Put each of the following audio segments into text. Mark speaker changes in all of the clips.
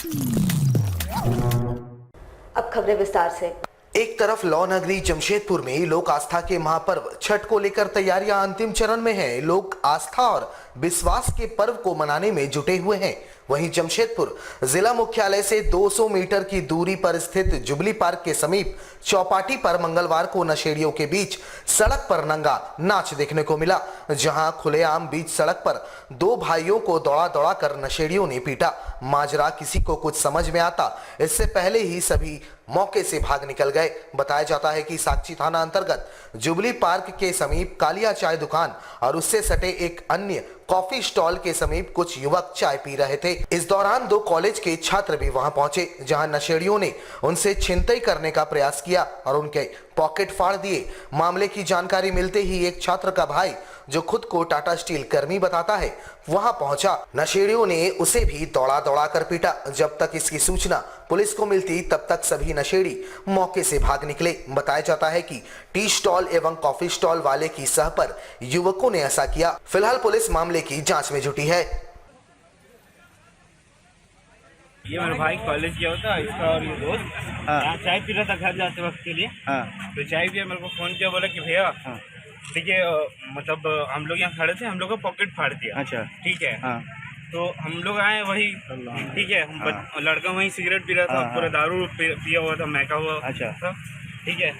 Speaker 1: अब खबरें विस्तार से।
Speaker 2: एक तरफ लौ नगरी जमशेदपुर में लोक आस्था के महापर्व छठ को लेकर तैयारियां अंतिम चरण में हैं। लोग आस्था और विश्वास के पर्व को मनाने में जुटे हुए हैं। वहीं जमशेदपुर जिला मुख्यालय से 200 मीटर की दूरी पर स्थित जुबली पार्क के समीप चौपाटी पर मंगलवार को नशेड़ियों के बीच सड़क पर नंगा नाच देखने को मिला, जहां खुलेआम बीच सड़क पर दो भाइयों को दौड़ा दौड़ा कर नशेड़ियों ने पीटा। माजरा किसी को कुछ समझ में आता इससे पहले ही सभी मौके से भाग निकल गए। बताया जाता है कि साक्षी थाना अंतर्गत जुबली पार्क के समीप कालिया चाय दुकान और उससे सटे एक अन्य कॉफी स्टॉल के समीप कुछ युवक चाय पी रहे थे। इस दौरान दो कॉलेज के छात्र भी वहां पहुंचे, जहां नशेड़ियों ने उनसे छिनतई करने का प्रयास किया और उनके पॉकेट फाड़ दिए। मामले की जानकारी मिलते ही एक छात्र का भाई, जो खुद को टाटा स्टील कर्मी बताता है, वहां पहुंचा। नशेड़ियों ने उसे भी दौड़ा दौड़ा कर पीटा। जब तक इसकी सूचना पुलिस को मिलती तब तक सभी नशेड़ी मौके से भाग निकले। बताया जाता है कि टी स्टॉल एवं कॉफी स्टॉल वाले की सह पर युवकों ने ऐसा किया। फिलहाल पुलिस मामले की जांच में जुटी है।
Speaker 3: ये मेरा भाई कॉलेज गया होता, इसका और ये दोस्त यहाँ चाय पी रहा था घर जाते वक्त के लिए। तो चाय पिया, मेरे को फोन किया, बोला कि भैया देखिए मतलब हम लोग यहाँ खड़े थे, हम लोग का पॉकेट फाड़ दिया। अच्छा ठीक है। तो हम लोग आए वही, ठीक है, लड़का वहीं सिगरेट पी रहा था, पूरा दारू पिया हुआ था, महका हुआ। अच्छा ठीक है।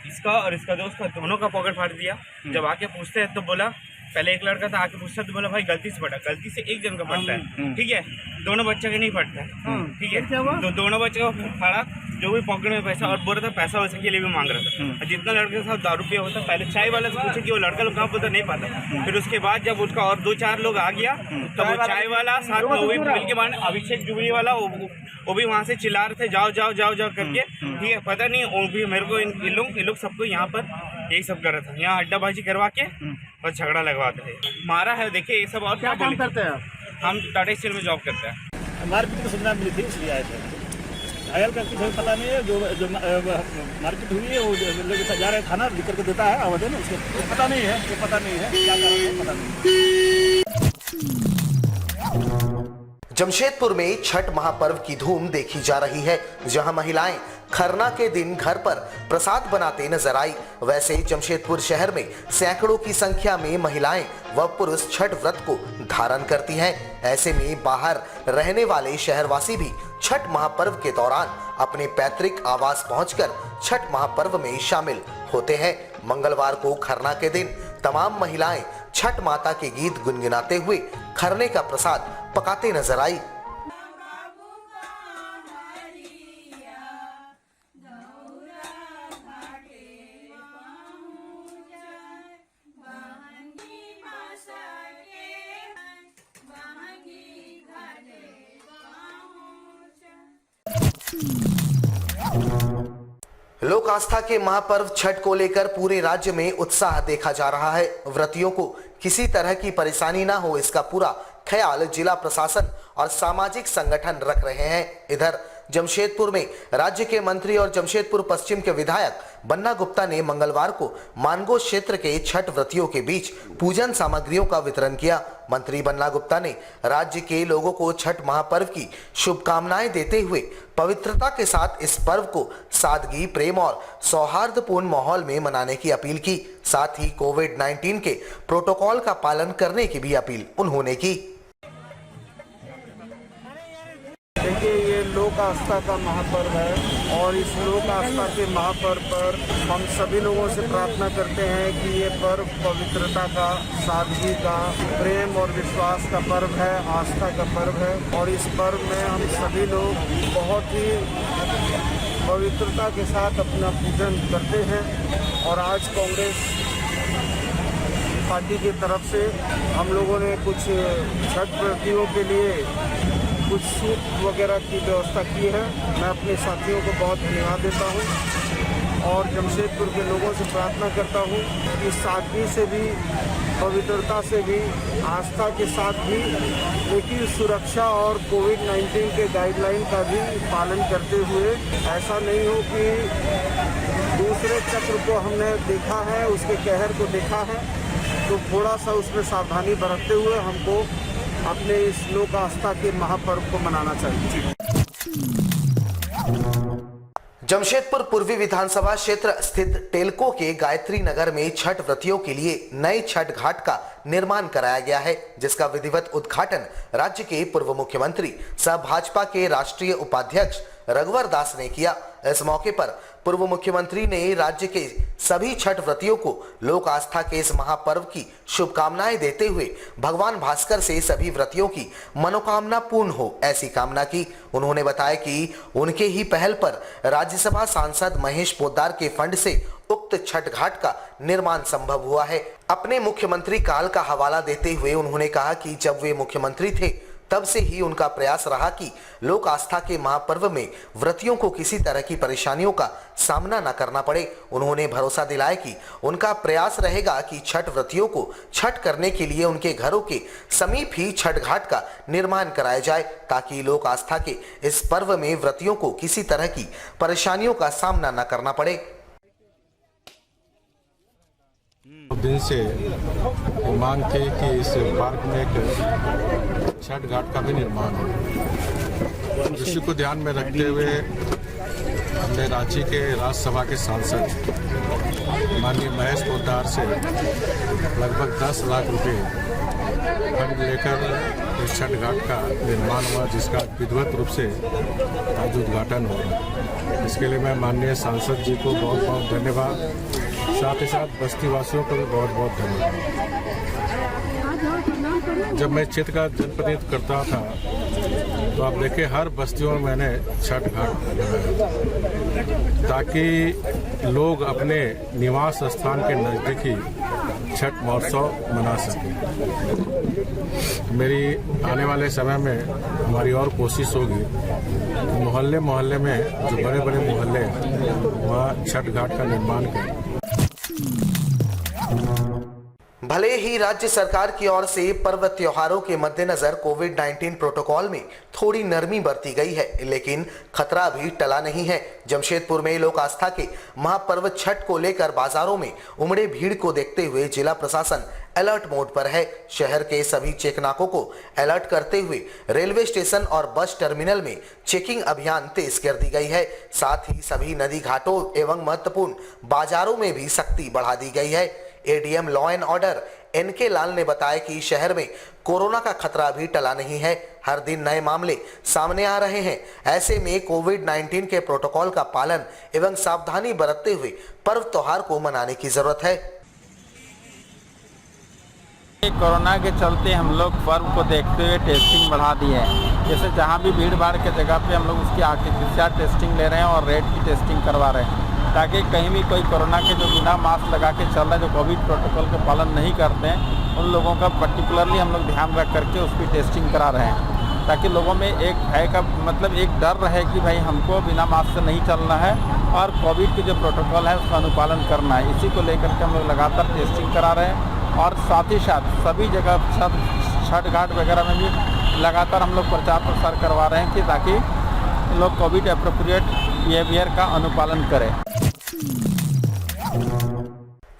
Speaker 3: इसका और इसका दोस्त का दोनों का पॉकेट फाड़ दिया। जब आके पूछते हैं तो बोला, पहले एक लड़का था आके पूछता तो बोला भाई गलती से फटा, गलती से एक जन का फटता है, ठीक है, दोनों बच्चे का नहीं फटता है, ठीक है। तो दोनों बच्चे का फाड़ा, जो भी पॉकेट में पैसा और बोल रहा था पैसा वैसे के लिए भी मांग रहा था। जितना लड़के के साथ दारू पिया होता, पहले चाय वाले से पूछे कि वो लड़का लोग कहाँ पता नहीं पाता। फिर उसके बाद जब उसका और 2-4 लोग आ गया तो वो चाय वाला साथ में वो भी मिल के माने अभिषेक जुबली वाला वो भी वहाँ से चिल्ला रहे थे जाओ जाओ जाओ जाओ करके, ठीक है। पता नहीं वो भी मेरे को ये लोग सबको यहाँ पर यही सब कर रहा था, यहाँ अड्डाबाजी करवा के और झगड़ा लगवाते थे, मारा है। देखिए ये सब और क्या काम करते हैं हम टाटा स्टील में जॉब करते हैं।
Speaker 4: मारपीट की सूचना मिली थी इसलिए आए थे। घायल का कुछ पता नहीं है, जो मारपीट हुई है वो लेकर जा रहे थाना, लिख करके देता है आवेदन, उसको पता नहीं है, क्या कारण है पता नहीं।
Speaker 2: जमशेदपुर में छठ महापर्व की धूम देखी जा रही है, जहां महिलाएं खरना के दिन घर पर प्रसाद बनाते नजर आई। वैसे जमशेदपुर शहर में सैकड़ों की संख्या में महिलाएं व पुरुष छठ व्रत को धारण करती हैं। ऐसे में बाहर रहने वाले शहरवासी भी छठ महापर्व के दौरान अपने पैतृक आवास पहुंचकर छठ महापर्व में शामिल होते हैं। मंगलवार को खरना के दिन तमाम महिलाएं छठ माता के गीत गुनगुनाते हुए खरने का प्रसाद पकाते नजर आई। लोक आस्था के महापर्व छठ को लेकर पूरे राज्य में उत्साह देखा जा रहा है। व्रतियों को किसी तरह की परेशानी ना हो, इसका पूरा ख्याल जिला प्रशासन और सामाजिक संगठन रख रहे हैं। इधर जमशेदपुर में राज्य के मंत्री और जमशेदपुर पश्चिम के विधायक बन्ना गुप्ता ने मंगलवार को मानगो क्षेत्र के छठ व्रतियों के बीच पूजन सामग्रियों का वितरण किया। मंत्री बन्ना गुप्ता ने राज्य के लोगों को छठ महापर्व की शुभकामनाएं देते हुए पवित्रता के साथ इस पर्व को सादगी, प्रेम और सौहार्दपूर्ण माहौल में मनाने की अपील की। साथ ही कोविड-19 के प्रोटोकॉल का पालन करने की भी अपील उन्होंने की।
Speaker 5: देखिए, ये लोक आस्था का महापर्व है और इस लोक आस्था के महापर्व पर हम सभी लोगों से प्रार्थना करते हैं कि ये पर्व पवित्रता का, सादगी का, प्रेम और विश्वास का पर्व है, आस्था का पर्व है। और इस पर्व में हम सभी लोग बहुत ही पवित्रता के साथ अपना पूजन करते हैं। और आज कांग्रेस पार्टी की तरफ से हम लोगों ने कुछ छठ व्रतियों के लिए कुछ सूट वगैरह की व्यवस्था की है। मैं अपने साथियों को बहुत धन्यवाद देता हूं और जमशेदपुर के लोगों से प्रार्थना करता हूं कि सादगी से भी, पवित्रता से भी, आस्था के साथ भी, लेकिन सुरक्षा और कोविड-19 के गाइडलाइन का भी पालन करते हुए, ऐसा नहीं हो कि दूसरे चक्र को हमने देखा है, उसके कहर को देखा है, तो थोड़ा सा उसमें सावधानी बरतते हुए हमको अपने इस लोक आस्था के महापर्व को मनाना चाहिए।
Speaker 2: जमशेदपुर पूर्वी विधानसभा क्षेत्र स्थित टेलको के गायत्री नगर में छठ व्रतियों के लिए नए छठ घाट का निर्माण कराया गया है, जिसका विधिवत उद्घाटन राज्य के पूर्व मुख्यमंत्री सह भाजपा के राष्ट्रीय उपाध्यक्ष रघुवर दास ने किया। इस मौके पर पूर्व मुख्यमंत्री ने राज्य के सभी छठ व्रतियों को लोक आस्था के इस महापर्व की शुभकामनाएं देते हुए भगवान भास्कर से सभी व्रतियों की मनोकामना पूर्ण हो ऐसी कामना की। उन्होंने बताया कि उनके ही पहल पर राज्यसभा सांसद महेश पोद्दार के फंड से उक्त छठ घाट का निर्माण संभव हुआ है। अपने मुख्यमंत्री काल का हवाला देते हुए उन्होंने कहा कि जब वे मुख्यमंत्री थे तब से ही उनका प्रयास रहा कि लोक आस्था के महापर्व में व्रतियों को किसी तरह की परेशानियों का सामना न करना पड़े। उन्होंने भरोसा दिलाया कि उनका प्रयास रहेगा कि छठ व्रतियों को छठ करने के लिए उनके घरों के समीप ही छठ घाट का निर्माण कराया जाए, ताकि लोक आस्था के इस पर्व में व्रतियों को किसी तरह की परेशानियों का सामना न करना पड़े।
Speaker 6: दिन से मांग थी कि इस पार्क में एक छठ घाट का भी निर्माण हो। इसी को ध्यान में रखते हुए हमने रांची के राज्यसभा के सांसद माननीय महेश पोद्दार से लगभग 10 लाख रुपए फंड लेकर इस छठ घाट का निर्माण हुआ, जिसका विधिवत रूप से आज उद्घाटन हुआ। इसके लिए मैं माननीय सांसद जी को बहुत बहुत धन्यवाद, साथ ही साथ बस्ती वासियों को भी बहुत बहुत धन्यवाद। जब मैं क्षेत्र का जनप्रतिनिधित्व करता था तो आप देखिए हर बस्तियों में मैंने छठ घाट लगाया ताकि लोग अपने निवास स्थान के नज़दीक ही छठ महोत्सव मना सकें। मेरी आने वाले समय में हमारी और कोशिश होगी कि मोहल्ले मोहल्ले में जो बड़े बड़े मोहल्ले हैं वहाँ छठ घाट का निर्माण करें।
Speaker 2: भले ही राज्य सरकार की ओर से पर्व त्योहारों के मद्देनजर कोविड-19 प्रोटोकॉल में थोड़ी नरमी बरती गई है, लेकिन खतरा भी टला नहीं है। जमशेदपुर में लोक आस्था के महापर्व छठ को लेकर बाजारों में उमड़े भीड़ को देखते हुए जिला प्रशासन अलर्ट मोड पर है। शहर के सभी चेकनाकों को अलर्ट करते हुए रेलवे स्टेशन और बस टर्मिनल में चेकिंग अभियान तेज कर दी गई है। साथ ही सभी नदी घाटों एवं महत्वपूर्ण बाजारों में भी सख्ती बढ़ा दी गई है। ADM law and order NK Lal ने बताया कि शहर में कोरोना का खतरा भी टला नहीं है। हर दिन नए मामले सामने आ रहे हैं। ऐसे में कोविड-19 के प्रोटोकॉल का पालन एवं सावधानी बरतते हुए पर्व त्योहार को मनाने की जरूरत है।
Speaker 7: कोरोना के चलते हम लोग पर्व को देखते हुए टेस्टिंग बढ़ा दी है। जैसे जहाँ भी भीड़ भाड़ के जगह पे हम लोग उसकी आरटीपीसीआर टेस्टिंग ले रहे हैं और रेट की टेस्टिंग करवा रहे हैं, ताकि कहीं भी कोई कोरोना के जो बिना मास्क लगा के चल रहे हैं, जो कोविड प्रोटोकॉल का पालन नहीं करते हैं, उन लोगों का पर्टिकुलरली हम लोग ध्यान रख करके उसकी टेस्टिंग करा रहे हैं, ताकि लोगों में एक भय का मतलब एक डर रहे कि भाई हमको बिना मास्क से नहीं चलना है और कोविड के जो प्रोटोकॉल है उसका अनुपालन करना है। इसी को लेकर के हम लोग लगातार टेस्टिंग करा रहे हैं और साथ ही साथ सभी जगह छठ घाट वगैरह में भी लगातार हम लोग प्रचार प्रसार करवा रहे हैं कि ताकि लोग कोविड एप्रोप्रिएट बिहेवियर का अनुपालन करें।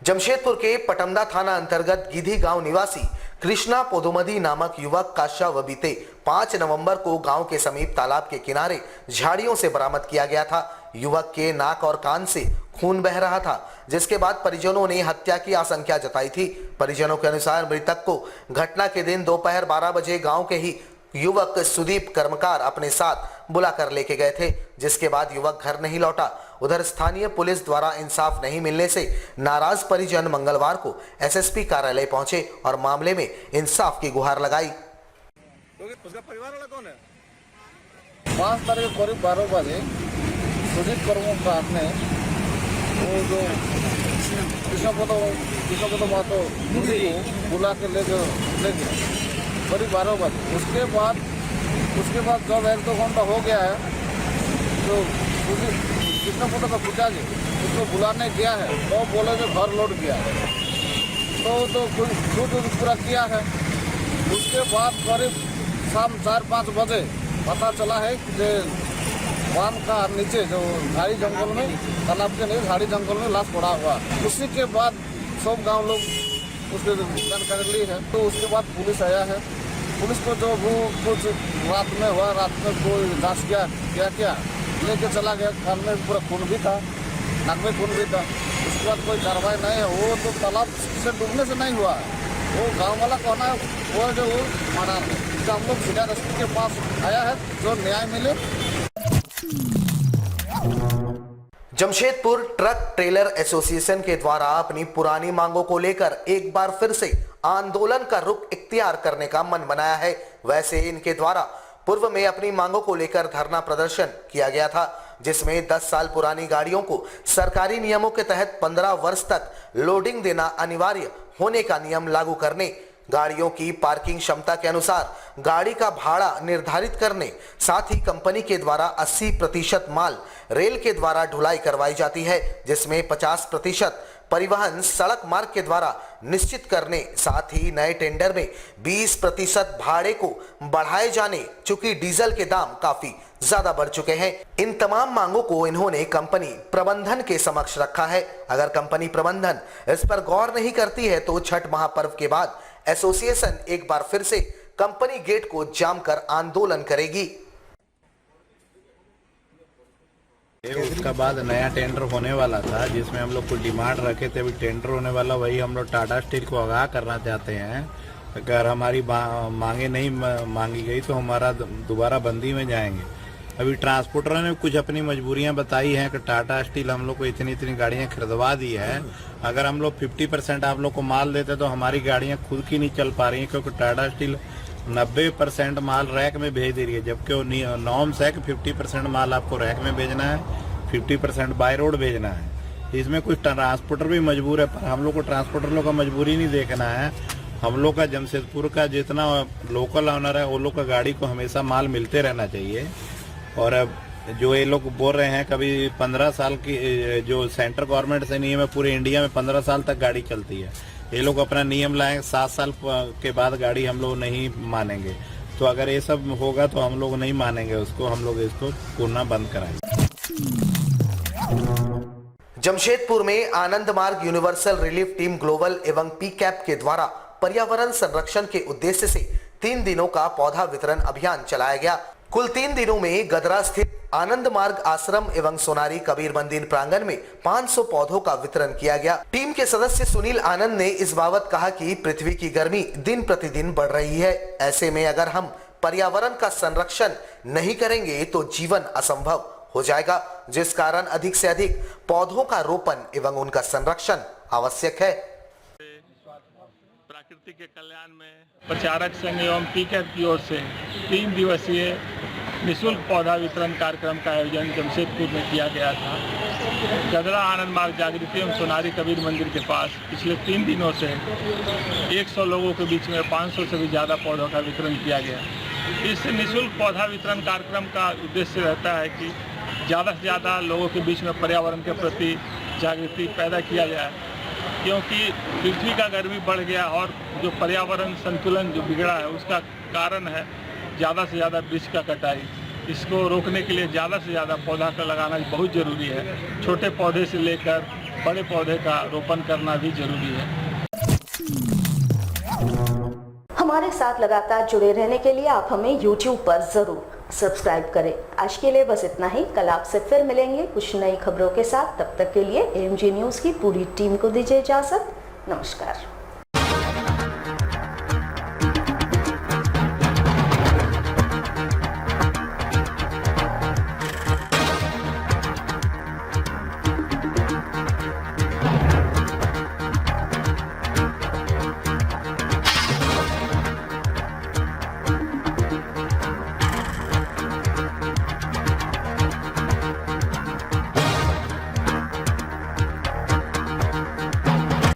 Speaker 2: जमशेदपुर के पटमदा थाना अंतर्गत गिधी गांव निवासी कृष्णा पोदुमदी नामक युवक का शव बीते 5 नवंबर को गांव के समीप तालाब के किनारे झाड़ियों से बरामद किया गया था। युवक के नाक और कान से खून बह रहा था, जिसके बाद परिजनों ने हत्या की आशंका जताई थी। परिजनों के अनुसार मृतक को घटना के दिन दोपहर 12 बजे गांव के ही युवक सुदीप कर्मकार अपने साथ बुलाकर लेके गए थे, जिसके बाद युवक घर नहीं लौटा। उधर स्थानीय पुलिस द्वारा इंसाफ नहीं मिलने से नाराज परिजन मंगलवार को एसएसपी कार्यालय पहुंचे और मामले में इंसाफ की गुहार लगाई।
Speaker 4: उसका परिवार वाला कौन है?
Speaker 5: 5 तारीख करीब 12 बजे सुदीप कर्मकार ने वो जो कृष्णपद मातो को बुला के ले गए करीब 12 बजे। उसके बाद जब 1-2 घंटा हो गया है तो कृष्णपद का पिता जी उसको बुलाने गया है तो बोले जो घर लौट गया तो कुछ पूरा किया है। उसके बाद करीब शाम 4-5 बजे पता चला है कि बांध का नीचे जो झाड़ी जंगल में तालाब के नीचे झाड़ी जंगल में लाश पड़ा हुआ। उसी के बाद सब गांव लोग उसकी जानकारी ली है। तो उसके बाद पुलिस आया है, पुलिस को जो वो कुछ रात में हुआ, रात में कोई जांच क्या लेके चला गया, कान में पूरा खून भी था, नाक में खून भी था। उसके बाद कोई कार्रवाई नहीं है। वो तो तालाब से डूबने से नहीं हुआ है, वो गाँव वाला कहना है वो जो वो मर्डर है। तो हम लोग जिला रजिस्ट्री के पास आया है जो न्याय मिले।
Speaker 2: जमशेदपुर ट्रक ट्रेलर एसोसिएशन के द्वारा अपनी पुरानी मांगों को लेकर एक बार फिर से आंदोलन का रुख इख्तियार करने का मन बनाया है। वैसे इनके द्वारा पूर्व में अपनी मांगों को लेकर धरना प्रदर्शन किया गया था, जिसमें 10 साल पुरानी गाड़ियों को सरकारी नियमों के तहत 15 वर्ष तक लोडिंग देना अनिवार्य होने का नियम लागू करने, गाड़ियों की पार्किंग क्षमता के अनुसार गाड़ी का भाड़ा निर्धारित करने, साथ ही कंपनी के द्वारा 80% माल रेल के द्वारा ढुलाई करवाई जाती है, जिसमें 50% परिवहन सड़क मार्ग के द्वारा निश्चित करने, साथ ही नए टेंडर में 20% भाड़े को बढ़ाए जाने, चूंकि डीजल के दाम काफी ज्यादा बढ़ चुके हैं। इन तमाम मांगों को इन्होंने कंपनी प्रबंधन के समक्ष रखा है। अगर कंपनी प्रबंधन इस पर गौर नहीं करती है तो छठ महापर्व के बाद एसोसिएशन एक बार फिर से कंपनी गेट को जाम कर आंदोलन करेगी।
Speaker 7: उसका बाद नया टेंडर होने वाला था, जिसमें हम लोग कुछ डिमांड रखे थे। अभी टेंडर होने वाला, वही हम लोग टाटा स्टील को आगाह करना चाहते हैं। अगर हमारी मांगे नहीं मांगी गई तो हमारा दोबारा बंदी में जाएंगे। अभी ट्रांसपोर्टर ने कुछ अपनी मजबूरियां बताई हैं कि टाटा स्टील हम लोग को इतनी गाड़ियां खरीदवा दी है। अगर हम लोग 50% आप लोग को माल देते तो हमारी गाड़ियां खुद की नहीं चल पा रही हैं, क्योंकि टाटा स्टील 90% माल रैक में भेज दे रही है, जबकि वो नॉर्म्स है कि 50% माल आपको रैक में भेजना है, 50% बाय रोड भेजना है। इसमें कुछ ट्रांसपोर्टर भी मजबूर है, पर हम लोग को ट्रांसपोर्टर लोग का मजबूरी नहीं देखना है। हम लोग का जमशेदपुर का जितना लोकल ऑनर है वो लोग का गाड़ी को हमेशा माल मिलते रहना चाहिए। और जो ये लोग बोल रहे हैं कभी 15 साल की जो सेंट्रल गवर्नमेंट से नियम है, पूरे इंडिया में 15 साल तक गाड़ी चलती है। ये लोग अपना नियम लाएंगे, 7 साल के बाद गाड़ी हम लोग नहीं मानेंगे। तो अगर ये सब होगा तो हम लोग नहीं मानेंगे उसको, हम लोग इसको पुनः बंद कराएंगे।
Speaker 2: जमशेदपुर में आनंद मार्ग यूनिवर्सल रिलीफ टीम ग्लोबल एवं पी कैप के द्वारा पर्यावरण संरक्षण के उद्देश्य से 3 दिनों का पौधा वितरण अभियान चलाया गया। कुल 3 दिनों में गदरा स्थित आनंद मार्ग आश्रम एवं सोनारी कबीर मंदिर प्रांगण में 500 पौधों का वितरण किया गया। टीम के सदस्य सुनील आनंद ने इस बाबत कहा कि पृथ्वी की गर्मी दिन प्रतिदिन बढ़ रही है। ऐसे में अगर हम पर्यावरण का संरक्षण नहीं करेंगे तो जीवन असंभव हो जाएगा, जिस कारण अधिक से अधिक पौधों का रोपण एवं उनका संरक्षण आवश्यक है।
Speaker 8: प्रकृति के कल्याण में प्रचारक संघ एवं पीकैप की ओर से 3 दिवसीय निःशुल्क पौधा वितरण कार्यक्रम का आयोजन जमशेदपुर में किया गया था। गदरा आनंद मार्ग जागृति एवं सोनारी कबीर मंदिर के पास पिछले 3 दिनों से 100 लोगों के बीच में 500 से भी ज़्यादा पौधों का वितरण किया गया। इस निःशुल्क पौधा वितरण कार्यक्रम का उद्देश्य रहता है कि ज़्यादा से ज़्यादा लोगों के बीच में पर्यावरण के प्रति जागृति पैदा किया जाए, क्योंकि पृथ्वी का गर्मी बढ़ गया और जो पर्यावरण संतुलन जो बिगड़ा है उसका कारण है ज़्यादा से ज़्यादा वृक्ष का कटाई। इसको रोकने के लिए ज़्यादा से ज़्यादा पौधा का लगाना बहुत ज़रूरी है। छोटे पौधे से लेकर बड़े पौधे का रोपण करना भी ज़रूरी है।
Speaker 1: हमारे साथ लगातार जुड़े रहने के लिए आप हमें YouTube पर जरूर सब्सक्राइब करें। आज के लिए बस इतना ही। कल आपसे फिर मिलेंगे कुछ नई खबरों के साथ। तब तक के लिए AMG न्यूज़ की पूरी टीम को दीजिए इजाजत। नमस्कार।